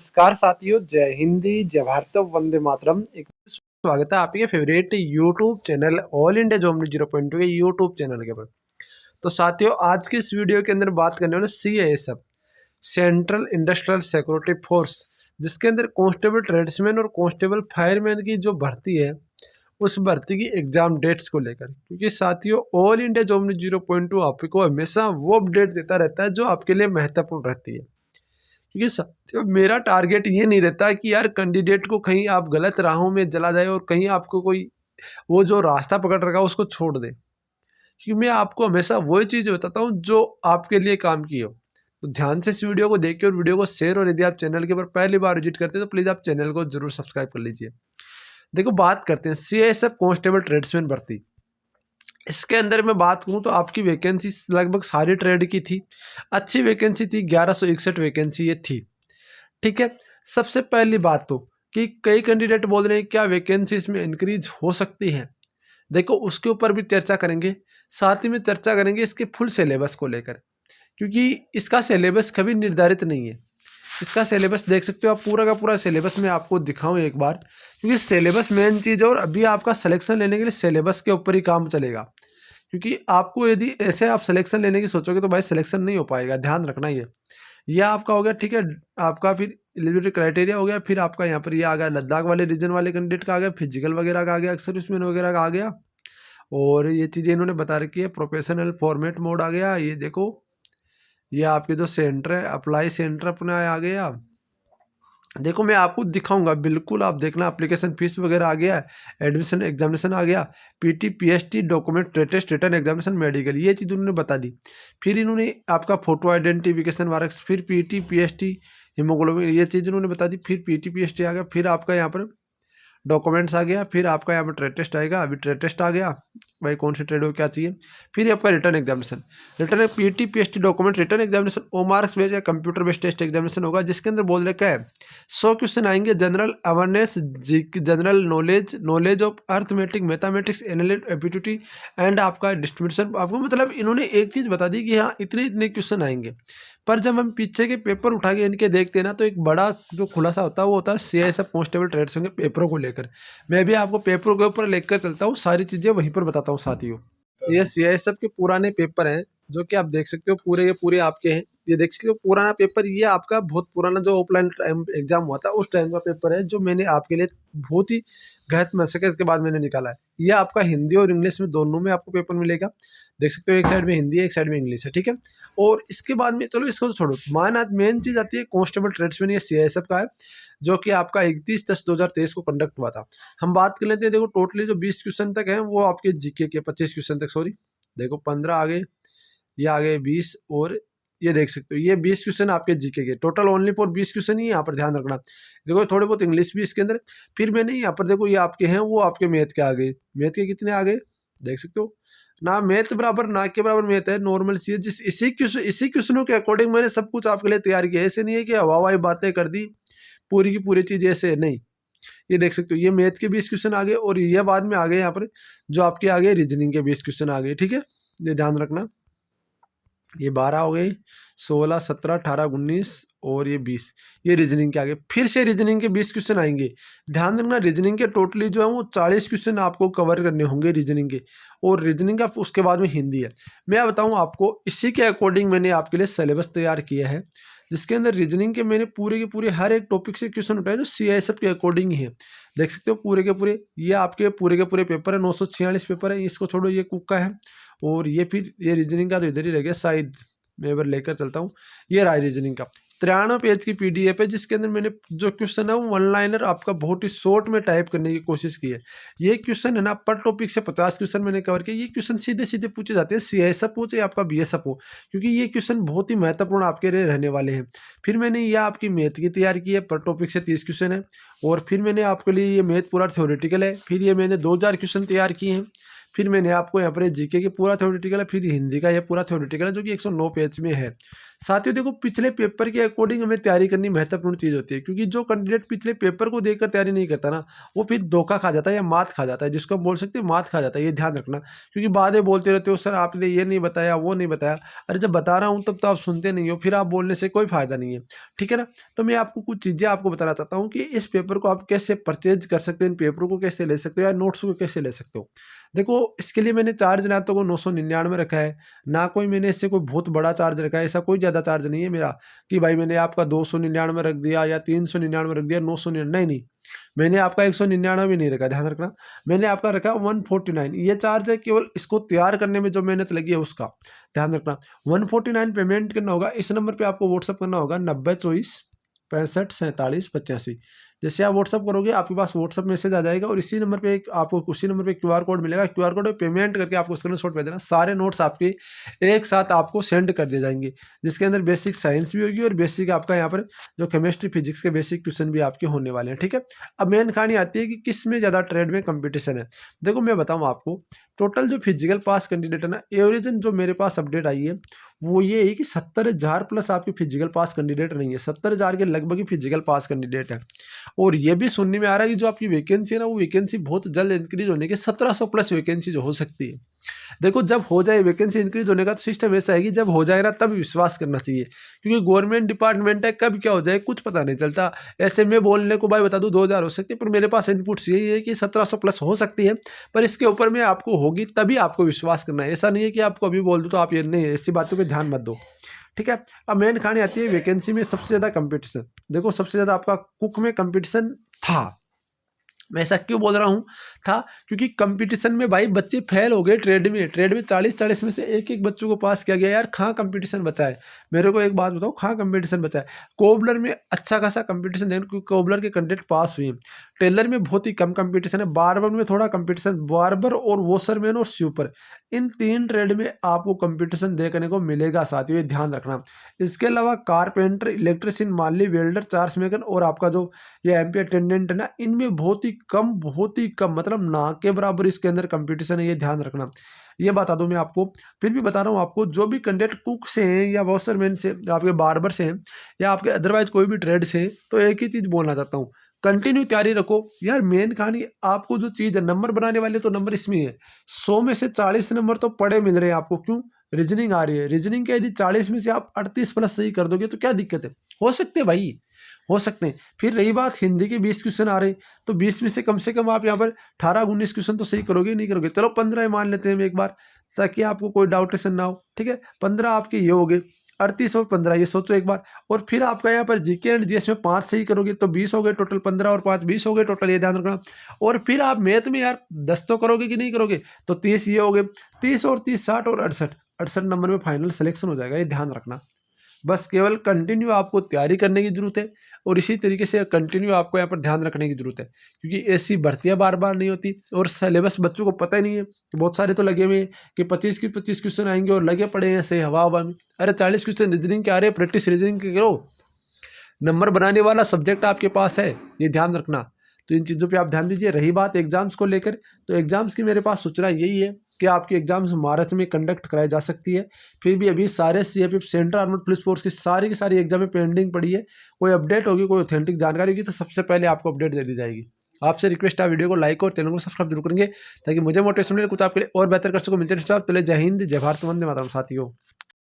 नमस्कार साथियों, जय हिंदी, जय भारत, वंदे मातरम। एक स्वागत है आपके favourite YouTube channel all India job 0.2 के यूट्यूब चैनल के ऊपर। तो साथियों, आज की इस वीडियो के अंदर बात करने वाले CISF central industrial security force, जिसके अंदर कांस्टेबल ट्रेड्समैन और कांस्टेबल फायरमैन की जो भर्ती है, उस भर्ती की एग्जाम डेट्स को लेकर। क्योंकि साथियों, ऑल इंडिया जॉब 0.2 आपको हमेशा वो अपडेट देता रहता है जो आपके लिए महत्वपूर्ण रहती है। क्योंकि साथियों, मेरा टारगेट ये नहीं रहता कि यार कैंडिडेट को कहीं आप गलत राहों में चला जाए और कहीं आपको कोई वो जो रास्ता पकड़ रखा है उसको छोड़ दे। क्योंकि मैं आपको हमेशा वही चीज़ बताता हूँ जो आपके लिए काम की हो। तो ध्यान से इस वीडियो को देखिए और वीडियो को शेयर, और यदि आप चैनल के ऊपर पहली बार विजिट करते हैं तो प्लीज़ आप चैनल को जरूर सब्सक्राइब कर लीजिए। देखो, बात करते हैं CISF कांस्टेबल ट्रेड्समैन भर्ती। इसके अंदर मैं बात करूँ तो आपकी वैकेंसी लगभग सारी ट्रेड की थी। अच्छी वैकेंसी थी, 1161 वैकेंसी ये थी। ठीक है। सबसे पहली बात तो कि कई कैंडिडेट बोल रहे हैं क्या वैकेंसी इसमें इंक्रीज हो सकती है। देखो, उसके ऊपर भी चर्चा करेंगे। साथ ही में चर्चा करेंगे इसके फुल सिलेबस को लेकर, क्योंकि इसका सिलेबस कभी निर्धारित नहीं है। इसका सिलेबस देख सकते हो आप, पूरा का पूरा सिलेबस मैं आपको दिखाऊं एक बार, क्योंकि सिलेबस मेन चीज़ है। और अभी आपका सिलेक्शन लेने के लिए सिलेबस के ऊपर ही काम चलेगा। क्योंकि आपको यदि ऐसे आप सिलेक्शन लेने की सोचोगे तो भाई सिलेक्शन नहीं हो पाएगा, ध्यान रखना। ये आपका हो गया। ठीक है। आपका फिर एलिजिबिलिटी क्राइटेरिया हो गया। फिर आपका यहाँ पर ये आ गया लद्दाख वाले रीजन वाले कैंडिडेट का आ गया, फिजिकल वगैरह का आ गया, सर्विसमैन वगैरह का आ गया। और ये चीज़ें इन्होंने बता रखी है। प्रोफेशनल फॉर्मेट मोड आ गया। ये देखो, ये आपके जो सेंटर है, अप्लाई सेंटर अपना आ गया। देखो, मैं आपको दिखाऊंगा, बिल्कुल आप देखना। एप्लीकेशन फीस वगैरह आ गया, एडमिशन एग्जामिनेशन आ गया, PT PST document test return examination medical, ये चीज़ उन्होंने बता दी। फिर इन्होंने आपका फोटो आइडेंटिफिकेशन वारक, फिर PT PST हीमोग्लोबिन, ये चीज़ उन्होंने बता दी। फिर PT PST आ गया। फिर आपका यहाँ पर डॉक्यूमेंट्स आ गया। फिर आपका यहाँ पर ट्रेड टेस्ट आएगा। अभी ट्रेड टेस्ट आ गया, भाई कौन सी ट्रेड हो, क्या चाहिए। फिर ये आपका written examination, written PT PST document written examination ओमार्क्स बेस्ड या कंप्यूटर बेस्ड टेस्ट एग्जामिनेशन होगा, जिसके अंदर बोल रखा है 100 क्वेश्चन आएंगे। General awareness, general knowledge, knowledge of arithmetic, mathematics, analytic ability and आपका डिस्ट्रीब्यूशन। आपको मतलब इन्होंने एक चीज़ बता दी कि हाँ इतने इतने क्वेश्चन आएंगे। पर जब हम पीछे के पेपर उठा के इनके देखते हैं ना, तो एक बड़ा जो खुलासा होता है वो होता है CISF कांस्टेबल ट्रेड्स के पेपरों को लेकर। मैं भी आपको पेपरों के ऊपर लेकर चलता हूँ, सारी चीज़ें वहीं पर बताता हूँ साथियों। ये CISF के पुराने पेपर हैं, जो कि आप देख सकते हो पूरे के पूरे आपके हैं। ये देख सकते हो पुराना पेपर, ये आपका बहुत पुराना जो ऑफलाइन एग्जाम हुआ था उस टाइम का पेपर है, जो मैंने आपके लिए बहुत ही गहत मशक्कत के बाद मैंने निकाला है। ये आपका हिंदी और इंग्लिश में दोनों में आपको पेपर मिलेगा। देख सकते हो, एक साइड में हिंदी है, एक साइड में इंग्लिश है। ठीक है। और इसके बाद में चलो इसको तो छोड़ो, मेन चीज़ आती है कांस्टेबल ट्रेड्समैन, ये CISF का है, जो कि आपका 31/10/2023 को कंडक्ट हुआ था। हम बात कर लेते हैं। देखो, टोटली जो 20 क्वेश्चन तक हैं वो आपके GK के, 25 क्वेश्चन तक, सॉरी देखो 15 आ गए, ये आ गए 20, और ये देख सकते हो ये 20 क्वेश्चन आपके GK के। टोटल ओनली फॉर 20 क्वेश्चन ही यहाँ पर ध्यान रखना। देखो, थोड़े बहुत इंग्लिश भी इसके अंदर। फिर मैंने यहाँ पर देखो, ये आपके हैं वो आपके मैथ के आ गए। मैथ के कितने आ गए देख सकते हो ना, मैथ बराबर ना के बराबर मैथ है, नॉर्मल सी है। जिस इसी क्वेश्चनों के अकॉर्डिंग मैंने सब कुछ आपके लिए तैयार किया। ऐसे नहीं है कि हवा हवाई बातें कर दी, पूरी की पूरी चीज़ ऐसे नहीं। ये देख सकते हो, ये मैथ के 20 क्वेश्चन आ गए, और ये बाद में आ गए यहाँ पर जो आपके आ गए रीजनिंग के 20 क्वेश्चन आ गए। ठीक है, ये ध्यान रखना। ये 12 हो गए, 16, 17, 18, 19 और ये 20, ये रीजनिंग के आगे। फिर से रीजनिंग के 20 क्वेश्चन आएंगे। ध्यान रखना, रीजनिंग के टोटली जो है वो 40 क्वेश्चन आपको कवर करने होंगे रीजनिंग के, और रीजनिंग का उसके बाद में हिंदी है। मैं बताऊं आपको, इसी के अकॉर्डिंग मैंने आपके लिए सिलेबस तैयार किया है, जिसके अंदर रीजनिंग के मैंने पूरे के पूरे हर एक टॉपिक से क्वेश्चन उठाए जो CISF के अकॉर्डिंग ही है। देख सकते हो पूरे के पूरे, ये आपके पूरे के पूरे पेपर है, 946 पेपर है। इसको छोड़ो, ये कुक का है, और ये फिर ये रीजनिंग का तो इधर ही रह गया शायद, मैं बार लेकर चलता हूँ। ये रहा रीजनिंग का 93 पेज की PDF है, जिसके अंदर मैंने जो क्वेश्चन है वो वन लाइनर आपका बहुत ही शॉर्ट में टाइप करने की कोशिश की है। ये क्वेश्चन है ना, पर टॉपिक से 50 क्वेश्चन मैंने कवर किया। ये क्वेश्चन सीधे सीधे पूछे जाते हैं, CISF हो चाहे आपका BSF हो, क्योंकि ये क्वेश्चन बहुत ही महत्वपूर्ण आपके लिए रहने वाले हैं। फिर मैंने ये आपकी मैथ की तैयार की है, पर टॉपिक से 30 क्वेश्चन है। और फिर मैंने आपके लिए ये मैथ पूरा थ्योरेटिकल है। फिर ये मैंने 2000 क्वेश्चन तैयार किए हैं। फिर मैंने आपको यहाँ पर जीके के पूरा थ्योरेटिकल है, फिर हिंदी का ये पूरा थ्योरेटिकल है जो कि 109 पेज में है। साथियों देखो, पिछले पेपर के अकॉर्डिंग हमें तैयारी करनी महत्वपूर्ण चीज़ होती है, क्योंकि जो कैंडिडेट पिछले पेपर को देखकर तैयारी नहीं करता ना, वो फिर धोखा खा जाता है या मात खा जाता है, जिसको हम बोल सकते हैं मात खा जाता है। ये ध्यान रखना, क्योंकि बातें बोलते रहते हो, सर आपने ये नहीं बताया, वो नहीं बताया। अरे जब बता रहा हूँ तब तो आप सुनते नहीं हो, फिर आप बोलने से कोई फायदा नहीं है, ठीक है ना। तो मैं आपको कुछ चीज़ें आपको बताना चाहता हूँ कि इस पेपर को आप कैसे परचेज कर सकते हो, इन पेपरों को कैसे ले सकते हो या नोट्स को कैसे ले सकते हो। देखो, इसके लिए मैंने चार्ज ना तो 999 रखा है, ना कोई मैंने इससे कोई बहुत बड़ा चार्ज रखा है। ऐसा कोई ज़्यादा चार्ज नहीं है मेरा कि भाई मैंने आपका 299 रख दिया या 399 रख दिया, 999 नहीं। मैंने आपका 199 भी नहीं रखा, ध्यान रखना। मैंने आपका रखा 149। ये चार्ज है केवल इसको तैयार करने में जो मेहनत लगी है उसका, ध्यान रखना। 149 पेमेंट करना होगा। इस नंबर पर आपको व्हाट्सअप करना होगा 9024654785। जैसे आप व्हाट्सअप करोगे आपके पास व्हाट्सअप मैसेज आ जाएगा और इसी नंबर पे आपको उसी नंबर पे क्यूआर कोड मिलेगा। क्यूआर कोड पे पेमेंट करके आपको स्क्रीनशॉट भेज देना। सारे नोट्स आपके एक साथ आपको सेंड कर दिए जाएंगे, जिसके अंदर बेसिक साइंस भी होगी और बेसिक आपका यहाँ पर जो केमिस्ट्री फिजिक्स के बेसिक क्वेश्चन भी आपके होने वाले हैं, ठीक है। अब मेन कहानी आती है कि किस में ज़्यादा ट्रेड में कंपटीशन है। देखो मैं बताऊँ आपको, टोटल जो फिजिकल पास कैंडिडेट है ना, एवरेज जो मेरे पास अपडेट आई है वो ये है कि 70,000 प्लस आपके फिजिकल पास कैंडिडेट नहीं है, 70,000 के लगभग ही फिजिकल पास कैंडिडेट है। और ये भी सुनने में आ रहा है कि जो आपकी वैकेंसी है ना, वो वैकेंसी बहुत जल्द इंक्रीज होने की 1700 प्लस वैकेंसी जो हो सकती है। देखो जब हो जाए वैकेंसी इंक्रीज होने का तो सिस्टम ऐसा है कि जब हो जाए ना तब विश्वास करना चाहिए, क्योंकि गवर्नमेंट डिपार्टमेंट है, कब क्या हो जाए कुछ पता नहीं चलता। ऐसे में बोलने को भाई बता दूं 2000 हो सकती है, पर मेरे पास इनपुट्स यही है कि 1700 प्लस हो सकती है, पर इसके ऊपर में आपको होगी तभी आपको विश्वास करना है। ऐसा नहीं है कि आपको अभी बोल दूँ तो आप ये नहीं, ऐसी बातों पर ध्यान मत दो, ठीक है। अब मेन कहानी आती है वैकेंसी में सबसे ज़्यादा कंपटीशन। देखो सबसे ज़्यादा आपका कुक में कंपटीशन था। मैं ऐसा क्यों बोल रहा हूँ था, क्योंकि कंपटीशन में भाई बच्चे फेल हो गए। ट्रेड में 40 में से एक एक बच्चों को पास किया गया यार। कहाँ कंपटीशन बचा है, मेरे को एक बात बताओ, कहाँ कंपटीशन बचा है। कोबलर में अच्छा खासा कंपटीशन है क्योंकि कोबलर के कैंडिडेट पास हुए। टेलर में बहुत ही कम कंपटीशन है। बार्बर में थोड़ा कंपटीशन, बार्बर और वॉशरमैन और स्वीपर, इन 3 ट्रेड में आपको कंपटीशन देखने को मिलेगा साथियों, ये ध्यान रखना। इसके अलावा कारपेंटर, इलेक्ट्रिशियन, माली, वेल्डर, चार्ज मेकर और आपका जो ये एमपी अटेंडेंट है ना, इनमें बहुत ही कम मतलब ना के बराबर इसके अंदर कंपटीशन है, ये ध्यान रखना। ये बता दूं मैं आपको, फिर भी बता रहा हूँ आपको, जो भी कैंडिडेट कुक से हैं या वॉशरमैन से या आपके बार्बर से हैं या आपके अदरवाइज कोई भी ट्रेड से, तो एक ही चीज़ बोलना चाहता हूँ, कंटिन्यू तैयारी रखो यार। मेन कहानी आपको जो चीज़ है, नंबर बनाने वाले तो नंबर इसमें है, 100 में से 40 नंबर तो पड़े मिल रहे हैं आपको। क्यों? रीजनिंग आ रही है। रीजनिंग के यदि 40 में से आप 38 प्लस सही कर दोगे तो क्या दिक्कत है, हो सकते हैं भाई, हो सकते हैं। फिर रही बात हिंदी के 20 क्वेश्चन आ रहे, तो 20 में से कम आप यहाँ पर 18-19 क्वेश्चन तो सही करोगे, नहीं करोगे, चलो 15 मान लेते हैं हम एक बार, ताकि आपको कोई डाउटेशन ना हो, ठीक है। 15 आपके ये हो गए, 38 और 15 ये सोचो एक बार। और फिर आपका यहाँ पर जीके एंड जीएस में 5 सही करोगे तो 20 हो गए टोटल, 15 और 5 20 हो गए टोटल, ये ध्यान रखना। और फिर आप मैथ में यार 10 तो करोगे कि नहीं करोगे, तो 30 ये हो गए, 30 और 30 60 और 68 नंबर में फाइनल सिलेक्शन हो जाएगा, ये ध्यान रखना। बस केवल कंटिन्यू आपको तैयारी करने की जरूरत है और इसी तरीके से कंटिन्यू आपको यहाँ पर ध्यान रखने की जरूरत है, क्योंकि ऐसी भर्तियाँ बार बार नहीं होती और सिलेबस बच्चों को पता ही नहीं है। बहुत सारे तो लगे हुए हैं कि 25 की 25 क्वेश्चन आएंगे और लगे पड़े हैं ऐसे हवा हवा में। अरे 40 क्वेश्चन रीजनिंग के आ रहे हैं, प्रैक्टिस रीजनिंग के करो, नंबर बनाने वाला सब्जेक्ट आपके पास है, ये ध्यान रखना। तो इन चीज़ों पे आप ध्यान दीजिए। रही बात एग्जाम्स को लेकर, तो एग्जाम्स की मेरे पास सूचना यही है कि आपकी एग्जाम्स मार्च में कंडक्ट कराई जा सकती है। फिर भी अभी सारे CAPF central armed police force की सारी एग्जामें पेंडिंग पड़ी है। कोई अपडेट होगी, कोई ऑथेंटिक जानकारी होगी तो सबसे पहले आपको अपडेट दे दी जाएगी। आपसे रिक्वेस्ट है वीडियो को लाइक और चैनल को सब्सक्राइब जरूर करेंगे, ताकि मुझे मोटिवेशन मिले, कुछ आपके लिए और बेहतर कर सको। मिलते हैं, पहले जय हिंद, जय भारत, वंदे मातरम साथियों।